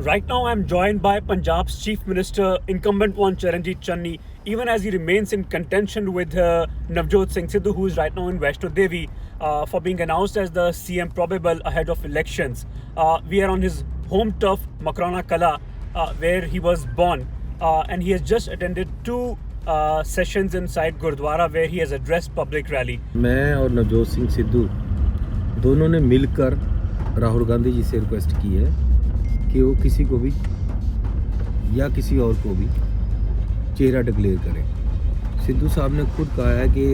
Right now, I'm joined by Punjab's Chief Minister, incumbent one Charanjit Channi, even as he remains in contention with Navjot Singh Sidhu, who is right now in Vaishno Devi, for being announced as the CM probable ahead of elections. We are on his home turf, Makrana Kala, where he was born, and he has just attended two sessions inside Gurdwara, where he has addressed public rally. मैं और नवजोत सिंह सिद्धू दोनों ने मिलकर राहुल गांधी जी से request की है कि वो किसी को भी या किसी और को भी चेहरा डिक्लेयर करें। सिद्धू साहब ने खुद कहा है कि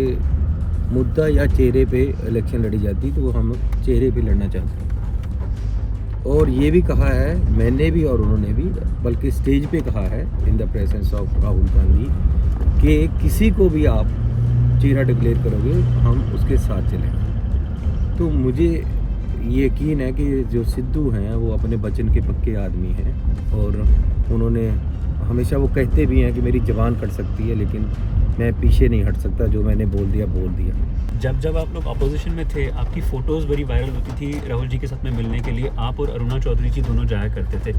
मुद्दा या चेहरे पे इलेक्शन लड़ी जाती तो वो हम चेहरे पे लड़ना चाहते हैं। और ये भी कहा है, मैंने भी और उन्होंने भी, बल्कि स्टेज पे कहा है in the presence of Rahul Gandhi कि किसी को भी आप चेहरा डिक्लेयर करोगे हम उसके साथ चलेंगे। तो मुझे यकीन है कि जो सिद्धू हैं वो अपने वचन के पक्के आदमी हैं और उन्होंने हमेशा वो कहते भी हैं कि मेरी ज़बान कट सकती है लेकिन मैं पीछे नहीं हट सकता, जो मैंने बोल दिया। जब आप लोग अपोजिशन में थे, आपकी फ़ोटोज़ बड़ी वायरल होती थी राहुल जी के साथ में मिलने के लिए। आप और अरुणा चौधरी जी दोनों जाया करते थे,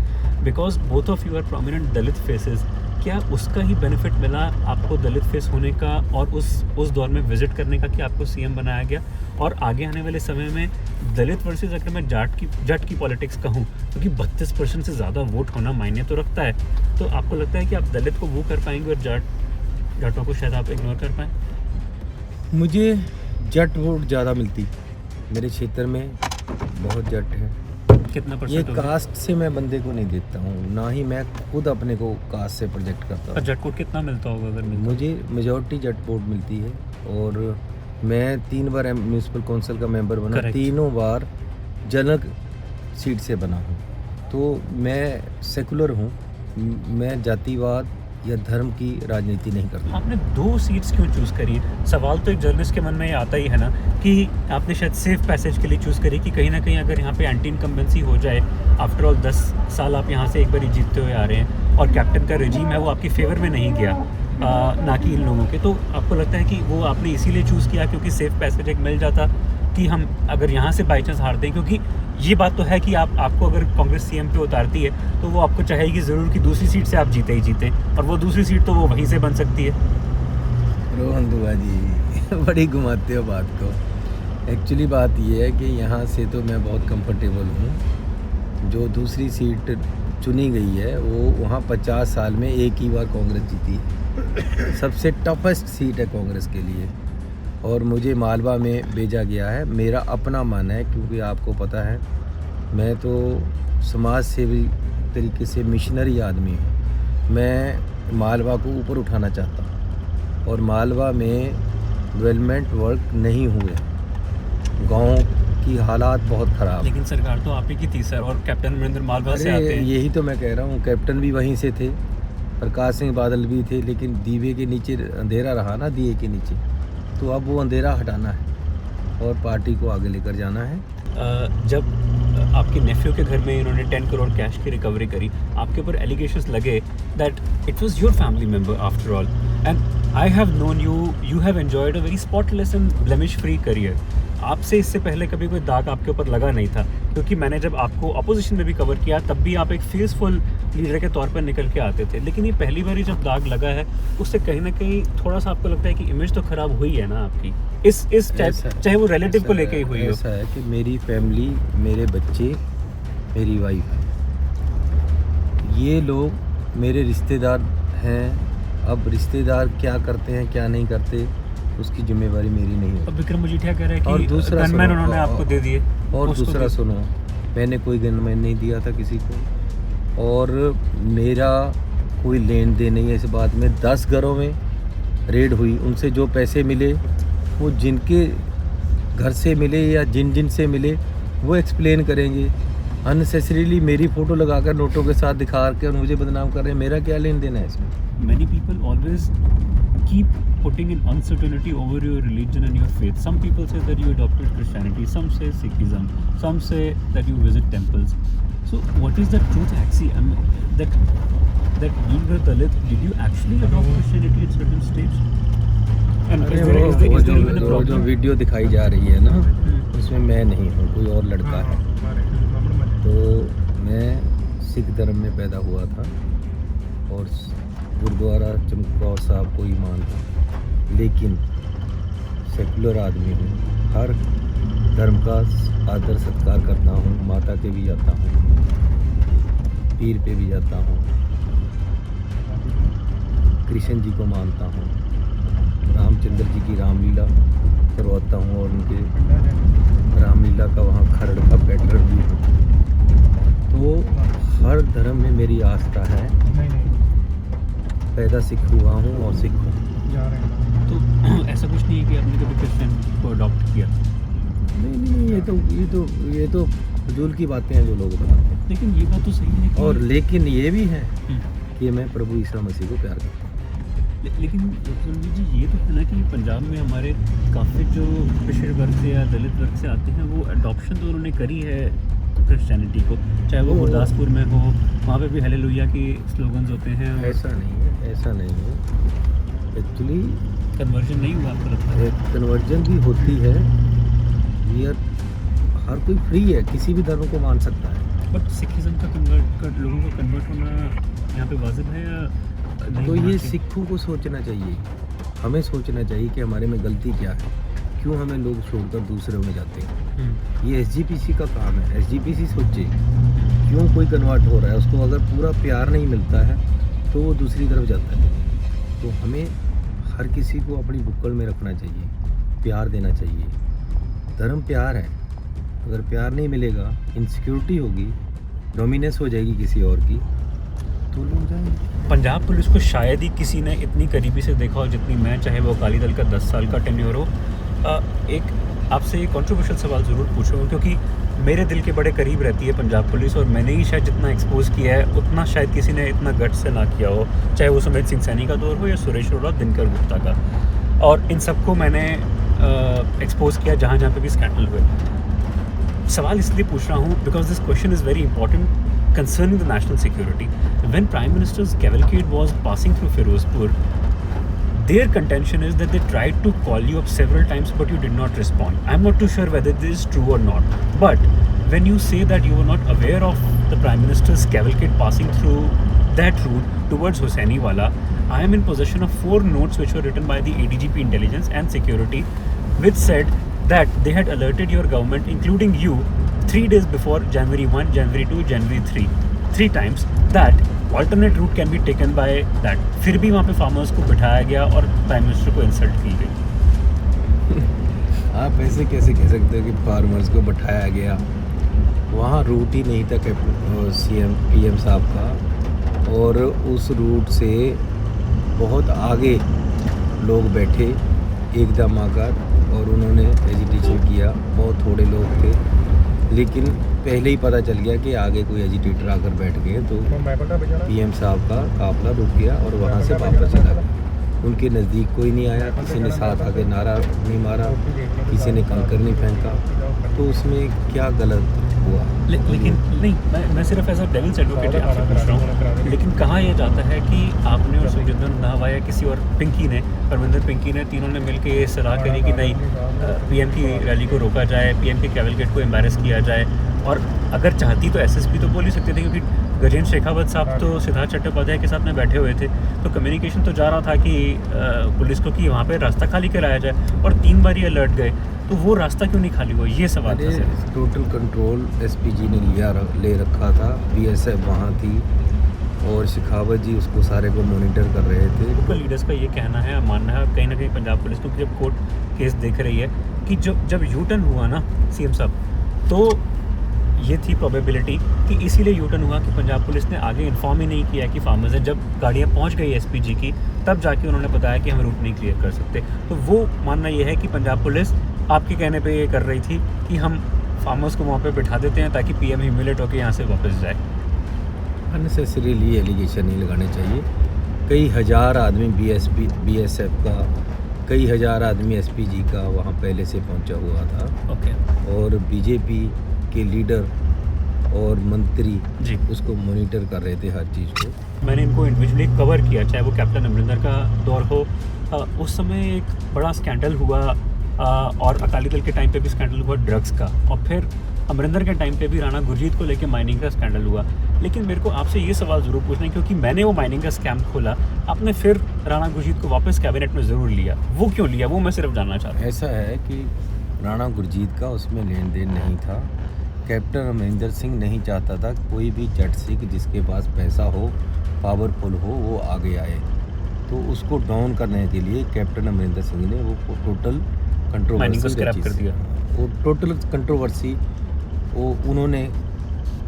because both of you are prominent Dalit faces. क्या उसका ही बेनिफिट मिला आपको दलित फेस होने का और उस दौर में विजिट करने का कि आपको सीएम बनाया गया? और आगे आने वाले समय में दलित वर्सेस, अगर मैं जट की पॉलिटिक्स कहूँ, क्योंकि 32% से ज़्यादा वोट होना मायने तो रखता है, तो आपको लगता है कि आप दलित को वो कर पाएंगे और जाटों को शायद आप इग्नोर कर पाएँ? मुझे जट वोट ज़्यादा मिलती, मेरे क्षेत्र में बहुत जट हैं। कितना ये परसेंट? कास्ट से मैं बंदे को नहीं देता हूँ, ना ही मैं खुद अपने को कास्ट से प्रोजेक्ट करता हूँ। जट वोट कितना मिलता होगा अगर मिलता? मुझे मेजॉरिटी जट वोट मिलती है और मैं 3 बार म्यूनसिपल काउंसिल का मेंबर बना, Correct. तीनों बार जनक सीट से बना हूँ। तो मैं सेकुलर हूँ, मैं जातिवाद या धर्म की राजनीति नहीं करता। आपने 2 सीट्स क्यों चूज़ करी? सवाल तो एक जर्नलिस्ट के मन में ये आता ही है ना कि आपने शायद सेफ पैसेज के लिए चूज़ करी कि कहीं ना कहीं अगर यहाँ पे एंटी इनकम्बेंसी हो जाए, आफ्टर ऑल 10 साल आप यहाँ से एक बार ही जीतते हुए आ रहे हैं और कैप्टन का रेजीम है वो आपकी फेवर में नहीं गया, ना कि इन लोगों के, तो आपको लगता है कि वो आपने इसीलिए चूज़ किया क्योंकि सेफ पैसेज एक मिल जाता कि हम अगर यहाँ से बाई चांस हारते हैं? क्योंकि ये बात तो है कि आपको अगर कांग्रेस सीएम पे उतारती है तो वो आपको चाहेगी ज़रूर कि दूसरी सीट से आप जीते ही जीते, और वो दूसरी सीट तो वो वहीं से बन सकती है। रोहन दुआ जी बड़ी घुमाते हो बात को। एक्चुअली बात ये है कि यहाँ से तो मैं बहुत कंफर्टेबल हूँ। जो दूसरी सीट चुनी गई है वो वहाँ 50 साल में एक ही बार कांग्रेस जीती है। सबसे टफेस्ट सीट है कांग्रेस के लिए और मुझे मालवा में भेजा गया है। मेरा अपना मन है, क्योंकि आपको पता है मैं तो समाज सेवी तरीके से मिशनरी आदमी हूँ। मैं मालवा को ऊपर उठाना चाहता हूँ और मालवा में डेवलपमेंट वर्क नहीं हुए, गांव की हालात बहुत ख़राब। लेकिन सरकार तो आप ही की थी सर, और कैप्टन अमरिंदर मालवा से आते हैं। यही तो मैं कह रहा हूँ, कैप्टन भी वहीं से थे, प्रकाश सिंह बादल भी थे, लेकिन दीवे के नीचे अंधेरा रहा ना, दिए के नीचे, तो अब वो अंधेरा हटाना है और पार्टी को आगे लेकर जाना है। जब आपके नेफ्यू के घर में इन्होंने 10 करोड़ कैश की रिकवरी करी, आपके ऊपर एलिगेशंस लगे that it was your family member after all, and I have known you have enjoyed a very spotless and blemish free career. आपसे इससे पहले कभी कोई दाग आपके ऊपर लगा नहीं था, क्योंकि मैंने जब आपको अपोजिशन में भी कवर किया तब भी आप एक फेसफुल लीडर के तौर पर निकल के आते थे, लेकिन ये पहली बार जब दाग लगा है उससे कहीं ना कहीं थोड़ा सा आपको लगता है कि इमेज तो खराब हुई है ना आपकी, इस चाहे वो रिलेटिव को लेके ही हुई हो। ऐसा है कि मेरी फैमिली, मेरे बच्चे, मेरी वाइफ, ये लोग मेरे रिश्तेदार हैं। अब रिश्तेदार क्या करते हैं क्या नहीं करते उसकी जिम्मेवारी मेरी नहीं है। अब विक्रम मजीठिया कह रहे हैं और कि दूसरा गनमैन उन्होंने आपको दे दिए। और दूसरा सुनो, मैंने कोई गनमैन नहीं दिया था किसी को, और मेरा कोई लेन देन नहीं है इस बात में। 10 घरों में रेड हुई, उनसे जो पैसे मिले वो जिनके घर से मिले या जिन से मिले वो एक्सप्लेन करेंगे। अननेसेसरीली मेरी फ़ोटो लगाकर नोटों के साथ दिखा के और मुझे बदनाम कर रहे हैं, मेरा क्या लेन देन है इसमें? Many people always keep putting in uncertainty over your religion and your faith. Some people say that you adopted Christianity, some say Sikhism, some say that you visit temples. So what is the truth actually? I mean, that being a Dalit, did you actually adopt Christianity in certain states? And is there even a वो जो problem? Video दिखाई जा रही है ना, उसमें मैं नहीं हूँ, कोई और लड़का है। तो मैं सिख धर्म में पैदा हुआ था और गुरुद्वारा चमकौर साहब को ही मानता, लेकिन सेकुलर आदमी हूँ। हर धर्म का आदर सत्कार करता हूँ। माता के भी जाता हूँ, पीर पे भी जाता हूँ, कृष्ण जी को मानता हूँ, रामचंद्र जी की रामलीला करवाता हूँ और उनके रामलीला का वहाँ खरड़ का पैटर्न भी हूँ। तो हर धर्म में मेरी आस्था है। पैदा सिख हुआ हूँ और सिख हूँ। तो ऐसा कुछ नहीं है कि आपने कभी क्रिश्चियन को अडॉप्ट किया? नहीं, ये तो फजूल की बातें हैं जो लोग बताते हैं। लेकिन ये बात तो सही है कि और लेकिन ये भी है हम्म। कि मैं प्रभु ईसा मसीह को प्यार करता हूँ। लेकिन सुनील जी, ये तो है ना कि पंजाब में हमारे काफ़ी जो पिछड़े वर्ग से या दलित वर्ग से आते हैं वो अडॉप्शन तो उन्होंने करी है क्रिश्चियनिटी को, चाहे वो गुरदासपुर में हो, वहाँ पे भी हालेलुया की स्लोगन्स होते हैं। ऐसा नहीं है एक्चुअली। कन्वर्जन नहीं हुआ आपको लगता है? कन्वर्जन भी होती है। हर कोई फ्री है, किसी भी धर्म को मान सकता है। बट सिखिज्म का लोगों को कन्वर्ट होना यहाँ पे वाजिब है या नहीं? तो ये सिखों को सोचना चाहिए, हमें सोचना चाहिए कि हमारे में गलती क्या है, क्यों हमें लोग छोड़कर दूसरे में जाते हैं। ये SGPC का काम है। SGPC सोचे क्यों कोई कन्वर्ट हो रहा है, उसको अगर पूरा प्यार नहीं मिलता है तो वो दूसरी तरफ जाता है। तो हमें हर किसी को अपनी बुक्कड़ में रखना चाहिए, प्यार देना चाहिए। धर्म प्यार है। अगर प्यार नहीं मिलेगा, इनसिक्योरिटी होगी, डोमिनेंस हो जाएगी किसी और की, तो लोग जाएंगे। पंजाब पुलिस को शायद ही किसी ने इतनी करीबी से देखा हो जितनी मैं, चाहे वो अकाली दल का 10 साल का टेन्योर हो। एक आपसे एक कॉन्ट्रोवर्शियल सवाल ज़रूर पूछूंगा, क्योंकि मेरे दिल के बड़े करीब रहती है पंजाब पुलिस, और मैंने ही शायद जितना एक्सपोज किया है उतना शायद किसी ने इतना गट से ना किया हो, चाहे वो सुमित सिंह सैनी का दौर हो या सुरेश अरोड़ा, दिनकर गुप्ता का। और इन सबको मैंने एक्सपोज किया जहाँ जहाँ पे भी स्कैंडल हुए। सवाल इसलिए पूछ रहा हूँ because this question is very important concerning the national security. When Prime Minister's cavalcade was passing through Firozpur, their contention is that they tried to call you up several times but you did not respond. I'm not too sure whether this is true or not, but when you say that you were not aware of the Prime Minister's cavalcade passing through that route towards Hossainiwala, I am in possession of 4 notes which were written by the ADGP Intelligence and Security, which said that they had alerted your government, including you, 3 days before January 1, January 2, January 3, 3 times that alternate route can be taken by that. फिर भी वहाँ पे farmers को बिठाया गया और prime minister को insult की गई। आप ऐसे कैसे कह सकते हो कि फार्मर्स को बिठाया गया? वहाँ रूट ही नहीं था PM साहब का, और उस रूट से बहुत आगे लोग बैठे एकदम आकर, और उन्होंने एजिटेशन किया। बहुत थोड़े लोग थे, लेकिन पहले ही पता चल गया कि आगे कोई एजिटेटर आकर बैठ गए, तो PM साहब का काफिला रुक गया और वहाँ से वापस चला गया। उनके नज़दीक कोई नहीं आया, किसी ने साथ आके नारा नहीं मारा, किसी ने कंकर नहीं फेंका, तो उसमें क्या गलत हुआ? लेकिन नहीं, मैं सिर्फ एज अ डेविल्स एडवोकेट आपसे पूछ रहा हूँ। लेकिन कहा यह जाता है कि आपने और सुखजिंदर रंधावा या किसी और पिंकी ने, परमिंदर पिंकी ने, तीनों ने मिलकर ये सलाह करी कि नहीं, PM की रैली को रोका जाए, PM के कैवलकेड को एम्बैरेस किया जाए। और अगर चाहती तो SSP तो बोल ही सकते थे, क्योंकि गजेंद्र शेखावत साहब तो सिद्धार्थ चट्टोपाध्याय के साथ में बैठे हुए थे, तो कम्युनिकेशन तो जा रहा था कि पुलिस को कि वहाँ पे रास्ता खाली कराया जाए, और 3 बार ये अलर्ट गए, तो वो रास्ता क्यों नहीं खाली हुआ? ये सवाल था सर। टोटल कंट्रोल SPG ने ले रखा था, BSF वहाँ थी, और शेखावत जी उसको सारे को मॉनिटर कर रहे थे। लोकल लीडर्स का ये कहना है, मानना है कहीं ना कहीं पंजाब पुलिस, क्योंकि जब कोर्ट केस देख रही है कि जब U-टर्न हुआ ना CM साहब, तो ये थी प्रोबेबिलिटी कि इसीलिए U-टर्न हुआ कि पंजाब पुलिस ने आगे इन्फॉर्म ही नहीं किया कि फार्मर्स हैं। जब गाड़ियाँ पहुंच गई SPG की, तब जाके उन्होंने बताया कि हम रूट नहीं क्लियर कर सकते। तो वो मानना ये है कि पंजाब पुलिस आपके कहने पे ये कर रही थी कि हम फार्मर्स को वहाँ पे बिठा देते हैं ताकि PM ह्यूमिलेट होकर यहाँ से वापस जाए। अननेसेसरीली एलिगेशन नहीं लगाने चाहिए। कई हज़ार आदमी BSF का, कई हज़ार आदमी SPG का वहाँ पहले से पहुँचा हुआ था। ओके। और BJP के लीडर और मंत्री जी उसको मॉनिटर कर रहे थे हर चीज़ को। मैंने इनको इंडिविजुअली कवर किया, चाहे वो कैप्टन अमरिंदर का दौर हो, उस समय एक बड़ा स्कैंडल हुआ, और अकाली दल के टाइम पे भी स्कैंडल हुआ ड्रग्स का, और फिर अमरिंदर के टाइम पे भी राणा गुरजीत को लेके माइनिंग का स्कैंडल हुआ। लेकिन मेरे को आपसे ये सवाल ज़रूर पूछना है, क्योंकि मैंने वो माइनिंग का स्कैम खोला, आपने फिर राणा गुरजीत को वापस कैबिनेट में ज़रूर लिया, वो क्यों लिया, वो मैं सिर्फ जानना चाहता हूँ। ऐसा है कि राणा गुरजीत का उसमें लेन देन नहीं था। कैप्टन अमरिंदर सिंह नहीं चाहता था कोई भी जट सिख जिसके पास पैसा हो, पावरफुल हो, वो आगे आए। तो उसको डाउन करने के लिए कैप्टन अमरिंदर सिंह ने वो टोटल माइनिंग को कंट्रोवर्सी स्क्रैप कर दिया। वो टोटल कंट्रोवर्सी वो उन्होंने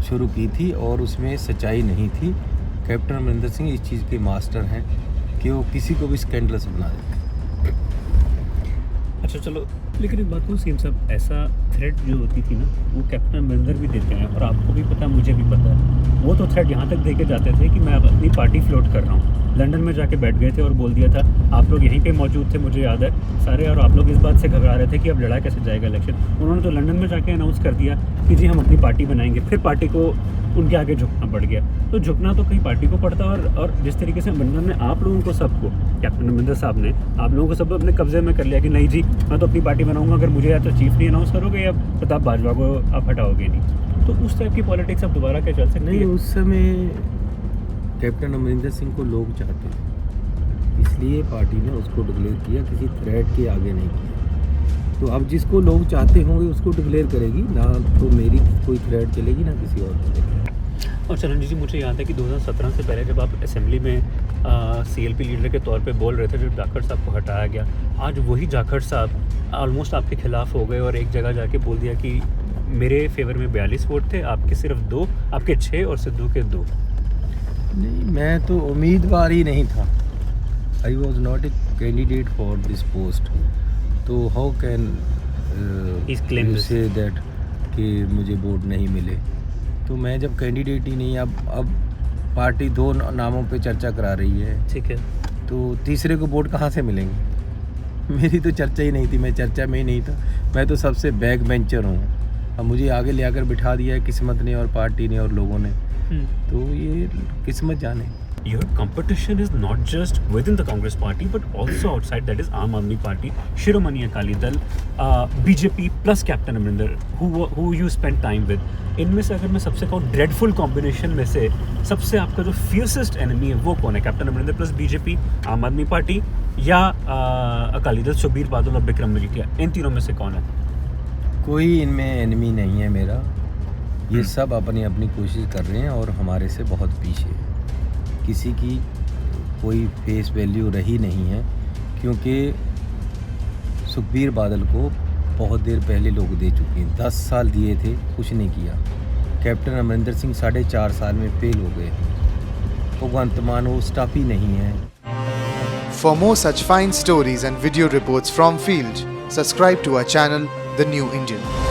शुरू की थी और उसमें सच्चाई नहीं थी। कैप्टन अमरिंदर सिंह इस चीज़ के मास्टर हैं कि वो किसी को भी स्कैंडलस बना देते हैं। अच्छा चलो, लेकिन एक बात को सीएम साहब, ऐसा थ्रेट जो होती थी ना, वो कैप्टन अमरिंदर भी देते हैं, और आपको भी पता है, मुझे भी पता है। वो तो थ्रेट यहाँ तक दे के जाते थे कि मैं अब अपनी पार्टी फ्लोट कर रहा हूँ। लंदन में जाके बैठ गए थे और बोल दिया था, आप लोग यहीं पे मौजूद थे, मुझे याद है सारे, और आप लोग इस बात से घबरा रहे थे कि अब लड़ा कैसे जाएगा इलेक्शन। उन्होंने तो लंदन में जाके अनाउंस कर दिया कि जी हम अपनी पार्टी बनाएंगे। फिर पार्टी को उनके आगे झुकना पड़ गया। तो झुकना तो कहीं पार्टी को पड़ता है, और जिस तरीके से अमरिंदर ने आप लोगों को सबको, कैप्टन अमरिंदर साहब ने आप लोगों को सब अपने कब्जे में कर लिया कि नहीं जी मैं तो अपनी पार्टी बनाऊंगा, अगर मुझे या तो चीफ नहीं अनाउंस करोगे या प्रताप बाजवा को आप हटाओगे नहीं। तो उस टाइप की पॉलिटिक्स अब दोबारा क्या चल सकती नहीं, है? उस समय कैप्टन अमरिंदर सिंह को लोग चाहते हैं, इसलिए पार्टी ने उसको डिक्लेयर किया, किसी थ्रेट के आगे नहीं किया। तो अब जिसको लोग चाहते होंगे उसको डिक्लेयर करेगी ना, तो मेरी कोई थ्रेट चलेगी ना किसी और की चलेगी। और चरण जी मुझे याद है कि 2017 से पहले जब आप असेंबली में सीएलपी लीडर के तौर पे बोल रहे थे, जब जाखड़ साहब को हटाया गया, आज वही जाखड़ साहब ऑलमोस्ट आपके खिलाफ हो गए और एक जगह जाके बोल दिया कि मेरे फेवर में 42 वोट थे, आपके सिर्फ 2, आपके 6 और सिद्धू के 2। नहीं, मैं तो उम्मीदवार ही नहीं था। I was not a candidate for this post. तो how can He's claimed this. Say that कि मुझे वोट नहीं मिले। तो मैं जब कैंडिडेट ही नहीं, अब पार्टी 2 नामों पे चर्चा करा रही है, ठीक है। तो तीसरे को वोट कहाँ से मिलेंगे? मेरी तो चर्चा ही नहीं थी, मैं चर्चा में ही नहीं था। मैं तो सबसे बैक बेंचर हूँ। अब मुझे आगे ले आकर बिठा दिया है किस्मत ने और पार्टी ने और लोगों ने, तो ये किस्मत जाने। Your competition is not just within the Congress party but also outside, that is Aam Aadmi Party, Shiromani Akali Dal, BJP plus Captain Amrinder, who you spent time with. इनमें से अगर मैं सबसे कहूँ ड्रेडफुल कॉम्बिनेशन में से सबसे आपका जो फियर्सेस्ट एनिमी है वो कौन है? कैप्टन अमरिंदर प्लस बीजेपी, आम आदमी पार्टी या अकाली दल, सुखबीर बादल और बिक्रम मजीठिया, इन तीनों में से कौन है? कोई इनमें एनिमी नहीं है मेरा। ये सब अपनी अपनी कोशिश कर रहे हैं और हमारे से बहुत पीछे है। किसी की कोई फेस वैल्यू रही नहीं है, क्योंकि सुखबीर बादल को बहुत देर पहले लोग दे चुके हैं। 10 साल दिए थे, कुछ नहीं किया। कैप्टन अमरिंदर सिंह 4.5 साल में फेल हो गए। भगवंत मान वो स्टाफ ही नहीं है। For more such fine stories and video reports from field, subscribe to our channel, The New Indian.